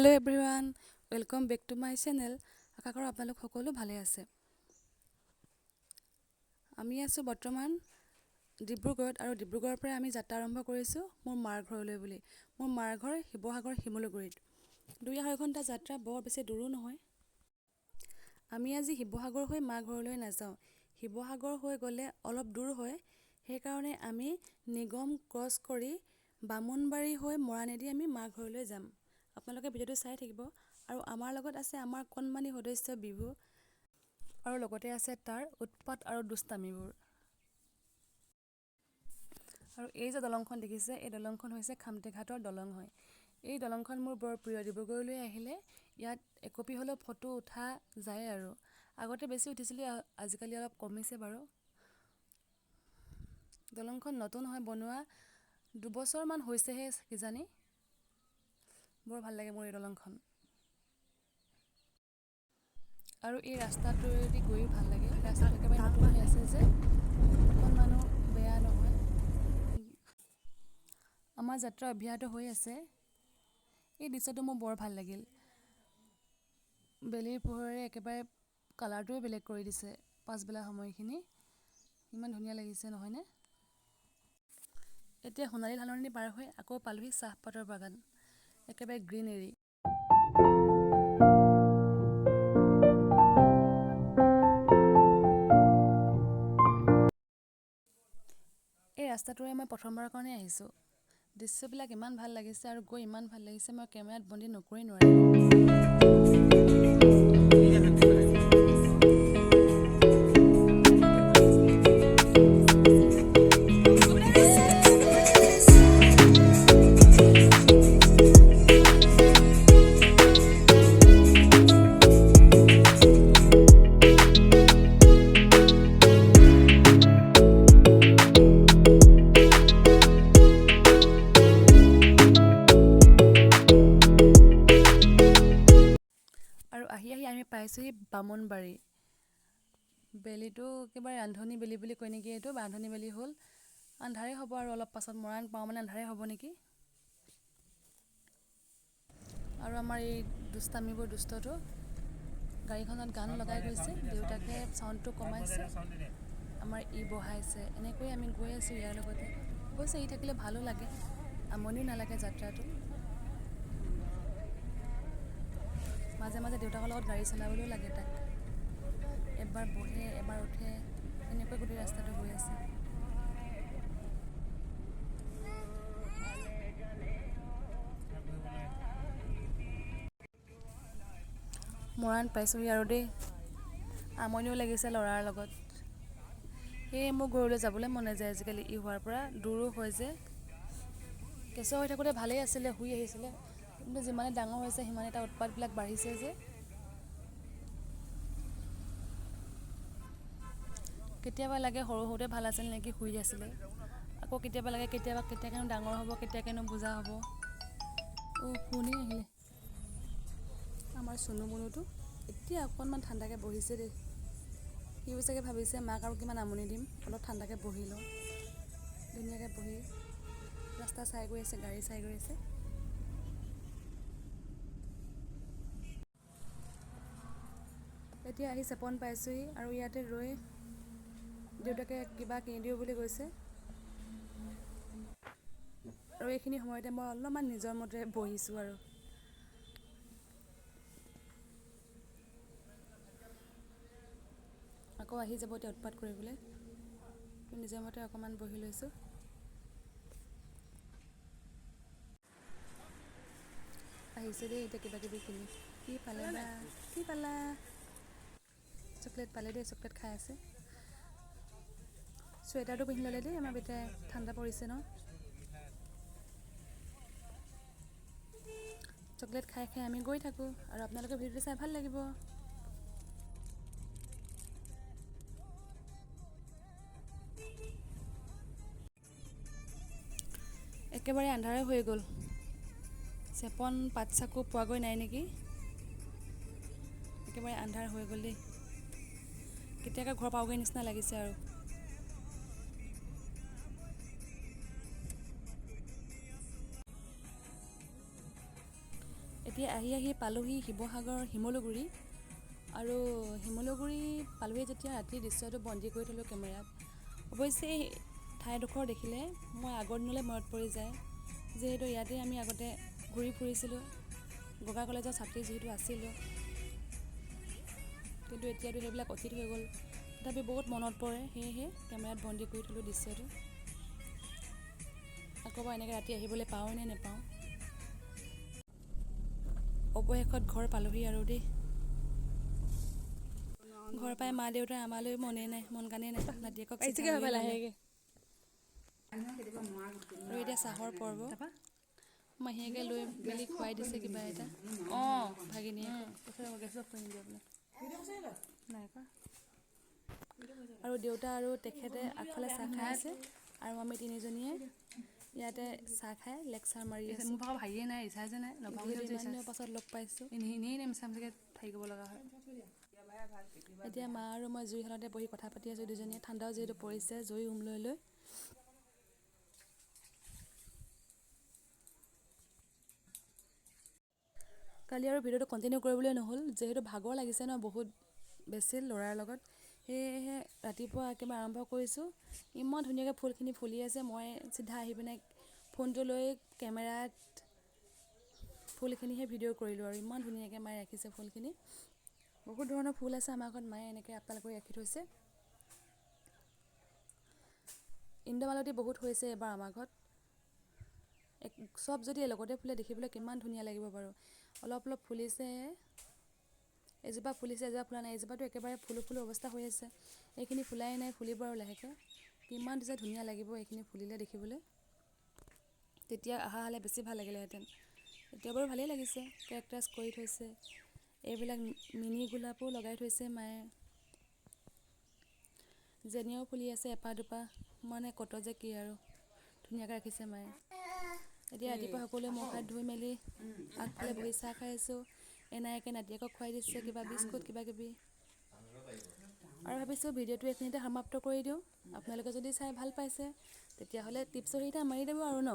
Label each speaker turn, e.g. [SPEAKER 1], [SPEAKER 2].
[SPEAKER 1] Hello' everyone, welcome back to my channel. আশা কৰোঁ আপোনালোক সকলো ভালে আছে। আমি আছোঁ বৰ্তমান ডিব্ৰুগড়ত আৰু ডিব্ৰুগড়ৰ পৰা আমি যাত্ৰা আৰম্ভ কৰিছোঁ মোৰ মাৰ ঘৰলৈ বুলি। মোৰ মাৰ ঘৰ শিৱসাগৰ শিমলুগুৰিত। 2-2.5 ঘণ্টা যাত্ৰা, বৰ বেছি দূৰো নহয়। আমি আজি শিৱসাগৰ হৈ মা ঘৰলৈ নাযাওঁ। শিৱসাগৰ হৈ গ'লে অলপ দূৰ হয়, সেইকাৰণে আমি নিগম ক্ৰছ কৰি বামুণবাৰী হৈ মৰাণেদি আমি মা ঘৰলৈ যাম। আপোনালোকে ভিডিঅ'টো চাই থাকিব। আৰু আমাৰ লগত আছে আমাৰ কণমানি সদস্য বিভু, আৰু লগতে আছে তাৰ উৎপাত আৰু দুষ্টামিবোৰ। আৰু এই যে দলংখন দেখিছে, এই দলংখন হৈছে খামটিঘাটৰ দলং হয়। এই দলংখন মোৰ বৰ প্ৰিয়। ডিব্ৰুগড়লৈ আহিলে ইয়াত একপি হ'লেও ফটো উঠা যায় আৰু। আগতে বেছি উঠিছিলোঁ, আজিকালি অলপ কমিছে বাৰু। দলংখন নতুন হয়, বনোৱা 2 বছৰমান হৈছেহে কিজানি। বৰ ভাল লাগে মোৰ এই দলংখন। আৰু এই ৰাস্তাটোৱেদি গৈও ভাল লাগে। ৰাস্তাটো একেবাৰে নতুন হৈ আছে যে, অকণমানো বেয়া নহয়। আমাৰ যাত্ৰা অব্যাহত হৈ আছে। এই দৃশ্যটো মোৰ বৰ ভাল লাগিল। বেলিৰ পোহৰেৰে একেবাৰে কালাৰটোৱে বেলেগ কৰি দিছে। পাছবেলা সময়খিনি ইমান ধুনীয়া লাগিছে নহয়নে? এতিয়া সোণালী ধাননি পাৰ হৈ আকৌ পালোহি চাহপাতৰ বাগান, একেবাৰে গ্ৰীনেৰী। এই ৰাস্তাটোৰে মই প্ৰথমবাৰৰ কাৰণে আহিছোঁ। দৃশ্যবিলাক ইমান ভাল লাগিছে আৰু গৈ ইমান ভাল লাগিছে, মই কেমেৰাত বন্দী নকৰি নোৱাৰিলোঁ। আৰু আহি আমি পাইছোঁহি বামুণবাৰী। বেলিটো একেবাৰে ৰান্ধনী বেলি বুলি কয় নেকি, এইটো ৰান্ধনী বেলি হ'ল। আন্ধাৰে হ'ব আৰু অলপ পাছত, মৰাণ পাওঁ মানে আন্ধাৰে হ'ব নেকি। আৰু আমাৰ এই দুষ্টামিবোৰ দুষ্টটো গাড়ীখনত গান লগাই গৈছে, দেউতাকে চাউণ্ডটো কমাইছে, আমাৰ বঢ়াইছে। এনেকৈ আমি গৈ আছোঁ ইয়াৰ লগতে। অৱশ্যে ই থাকিলে ভালো লাগে, আমনিও নালাগে যাত্ৰাটো। মাজে মাজে দেউতাকৰ লগত গাড়ী চলাবলৈও লাগে তাক। এবাৰ বহে, এবাৰ উঠে, এনেকৈ গোটেই ৰাস্তাটো গৈ আছে। মৰাণ পাইছোঁহি আৰু দেই, আমনিও লাগিছে ল'ৰাৰ লগত। সেয়ে মোৰ ঘৰলৈ যাবলৈ মন নাযায় আজিকালি, ই হোৱাৰ পৰা দূৰো হয় যে। কেঁচুৱা হৈ থাকোঁতে ভালেই আছিলে, শুই আহিছিলে, কিন্তু যিমানে ডাঙৰ হৈছে সিমানে তাৰ উৎপাতবিলাক বাঢ়িছে যে। কেতিয়াবা লাগে সৰুতে ভাল আছিল নেকি, শুই আছিলে। আকৌ কেতিয়াবা লাগে কেতিয়ানো ডাঙৰ হ'ব, কেতিয়ানো বুজা হ'ব। কোনে আহিলে? আমাৰ চুনু মুনুটো এতিয়া অকণমান ঠাণ্ডাকৈ বহিছে দেই। সিও চাগে ভাবিছে মাক আৰু কিমান আমনি দিম, অলপ ঠাণ্ডাকৈ বহি লওঁ। ধুনীয়াকৈ বহি ৰাস্তা চাই গৈ আছে, গাড়ী চাই গৈ আছে। এতিয়া আহি চেপন পাইছোঁহি আৰু ইয়াতে ৰৈ দেউতাকে কিবা কিনি দিওঁ বুলি কৈছে। আৰু এইখিনি সময়তে মই অলপমান নিজৰ মতে বহিছোঁ আৰু। আকৌ আহি যাব এতিয়া উৎপাত কৰিবলৈ, নিজৰ মতে অকণমান বহি লৈছোঁ। আহিছে দেই এতিয়া কিবা কিবি কিনি। কি পালে বা, কি পালা? চকলেট পালে দেই, চকলেট খাই আছে। চুৱেটাৰটো পিন্ধি ল'লে দেই আমাৰ বেটাই, ঠাণ্ডা পৰিছে ন। চকলেট খাই খাই আমি গৈ থাকোঁ, আৰু আপোনালোকে ভিডিঅ'টো চাই ভাল লাগিব। একেবাৰে আন্ধাৰে হৈ গ'ল। চেপন পাত চাকো পোৱাগৈ নাই নেকি। একেবাৰে আন্ধাৰ হৈ গ'ল দেই। কেতিয়াকৈ ঘৰ পাওঁগৈ নিচিনা লাগিছে আৰু। এতিয়া আহি পালোহি শিৱসাগৰ শিমলুগুৰি। আৰু শিমলুগুৰি পালোহি যেতিয়া ৰাতিৰ দৃশ্যটো বন্দী কৰি থ'লোঁ কেমেৰাত। অৱশ্যে এই ঠাইডোখৰ দেখিলে মই আগৰ দিনলৈ মনত পৰি যায়, যিহেতু ইয়াতে আমি আগতে ঘূৰি ফুৰিছিলোঁ, গগা কলেজৰ ছাত্ৰী যিহেতু আছিলোঁ। কিন্তু এতিয়াতো সেইবিলাক অতীত হৈ গ'ল, তথাপি বহুত মনত পৰে, সেয়েহে কেমেৰাত বন্দী কৰি থ'লোঁ দৃশ্যটো। আকৌ বা এনেকৈ ৰাতি আহিবলৈ পাওঁ নে নেপাওঁ। অৱশেষত ঘৰ পালোহি আৰু দেই। ঘৰ পাই মা দেউতাই আমালৈ মন কাণেই নাই, নাতিয়েকক চিঠা লৈ ল'লে। আৰু এতিয়া চাহৰ পৰ্ব। মাহীয়েকে লৈ মেলি খুৱাই দিছে কিবা এটা। ভাগিনীয়েকক আৰু দেউতা আৰু তেখেতে আগফালে চাহ খাই আছে, আৰু আমি তিনিজনীয়ে ইয়াতে চাহ খাই লেকচাৰ মাৰি আছোঁ।
[SPEAKER 2] মোৰ ভাগৰ ভাইয়ে নাই, ৰিচাৰ্জে নাই,
[SPEAKER 1] ইমান দিনৰ পাছত লগ পাইছোঁ।
[SPEAKER 2] এনেই মিছামিছিকৈ থাকিব লগা হয়।
[SPEAKER 1] এতিয়া মা আৰু মই জুইশালতে বহি কথা পাতি আছোঁ দুজনীয়ে, ঠাণ্ডাও যিহেতু পৰিছে, জুই লৈ। কালি আৰু ভিডিঅ'টো কণ্টিনিউ কৰিবলৈ নহ'ল, যিহেতু ভাগৰ লাগিছে ন বহুত বেছি ল'ৰাৰ লগত। সেয়েহে ৰাতিপুৱা একেবাৰে আৰম্ভ কৰিছোঁ। ইমান ধুনীয়াকৈ ফুলখিনি ফুলি আছে, মই চিধা আহি পিনে ফোনটো লৈ কেমেৰাত ফুলখিনিহে ভিডিঅ' কৰিলোঁ। আৰু ইমান ধুনীয়াকৈ মায়ে ৰাখিছে ফুলখিনি। বহুত ধৰণৰ ফুল আছে আমাৰ ঘৰত, মায়ে এনেকৈ আপডাল কৰি ৰাখি থৈছে। ইন্দ্ৰমালতী বহুত হৈছে এইবাৰ আমাৰ ঘৰত। চব যদি লগতে ফুলে দেখিবলৈ কিমান ধুনীয়া লাগিব বাৰু। অলপ ফুলিছে, এজোপা ফুলিছে এজোপা ফুলা নাই। এজোপাতো একেবাৰে ফুলো অৱস্থা হৈ আছে, এইখিনি ফুলাই নাই, ফুলিব আৰু লাহেকৈ। কিমান যে ধুনীয়া লাগিব এইখিনি ফুলিলে দেখিবলৈ। তেতিয়া অহা হ'লে বেছি ভাল লাগিলেহেঁতেন। এতিয়া বাৰু ভালেই লাগিছে, কেৰেক্টাৰাইজ কৰি থৈছে। এইবিলাক মিনি গোলাপো লগাই থৈছে মায়ে। জেনিয়াও ফুলি আছে এপাহ দুপাহ, মানে ক'ত যে কি আৰু ধুনীয়াকৈ ৰাখিছে মায়ে। এতিয়া ৰাতিপুৱা সকলোৱে মুখ হাত ধুই মেলি আগফালে বহি চাহ খাই আছোঁ। এনায়েকে নাতিয়েকক খুৱাই দিছে কিবা বিস্কুট কিবাকিবি। আৰু ভাবিছোঁ ভিডিঅ'টো এইখিনিতে সমাপ্ত কৰি দিওঁ। আপোনালোকে যদি চাই ভাল পাইছে, তেতিয়াহ'লে টিপছৰ সেইটা মাৰি দিব আৰু ন।